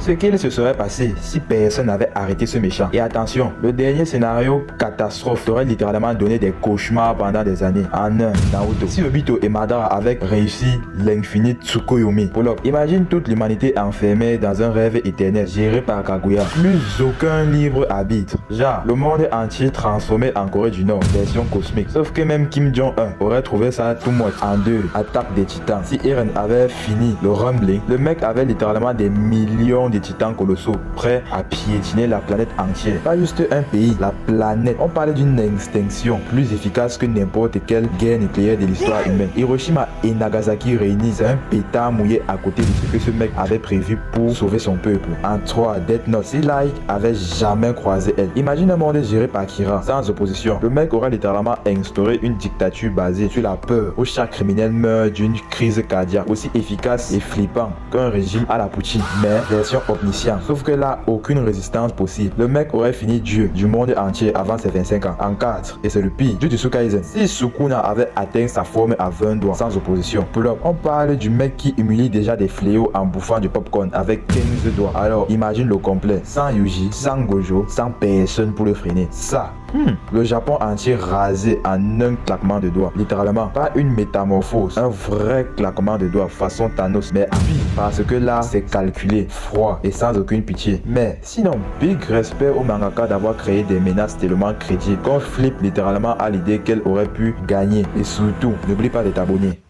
Ce qu'il se serait passé si personne n'avait arrêté ce méchant. Et attention, le dernier scénario catastrophe t'aurait littéralement donné des cauchemars pendant des années. En un, Naruto. Si Obito et Madara avaient réussi l'infini Tsukuyomi. Pull-up. Imagine toute l'humanité enfermée dans un rêve éternel géré par Kaguya. Plus aucun libre arbitre. Genre, le monde entier transformé en Corée du Nord, version cosmique. Sauf que même Kim Jong-un aurait trouvé ça tout moche. En deux, attaque des titans. Si Eren avait fini le rumbling, le mec avait littéralement des millions de titans colossaux prêts à piétiner la planète entière. Pas juste un pays, la planète. On parlait d'une extinction plus efficace que n'importe quelle guerre nucléaire de l'histoire humaine. Hiroshima et Nagasaki réunis, c'est un pétard mouillé à côté de ce que ce mec avait prévu pour sauver son peuple. En 3, Death Note. Si Light avait jamais croisé elle. Imagine un monde géré par Kira, sans opposition. Le mec aurait littéralement instauré une dictature basée sur la peur, où chaque criminel meurt d'une crise cardiaque, aussi efficace et flippant qu'un régime à la Poutine, mais version omniscient. Sauf que là, aucune résistance possible. Le mec aurait fini dieu du monde entier avant ses 25 ans. En 4, et c'est le pire, Jujutsu Kaisen. Si Sukuna avait atteint sa forme à 20 doigts, sans opposition. Pull-up, on parle du mec qui humilie déjà des fléaux en bouffant du popcorn avec 15 doigts. Alors imagine le complet, sans Yuji, sans Gojo, sans personne pour le freiner. Ça, le Japon entier rasé en un claquement de doigts. Littéralement, pas une métamorphose, un vrai claquement de doigts façon Thanos, mais à pire. Parce que là, c'est calculé, froid et sans aucune pitié. Mais sinon, big respect au mangaka d'avoir créé des menaces tellement crédibles qu'on flippe littéralement à l'idée qu'elle aurait pu gagner. Et surtout, n'oublie pas de t'abonner.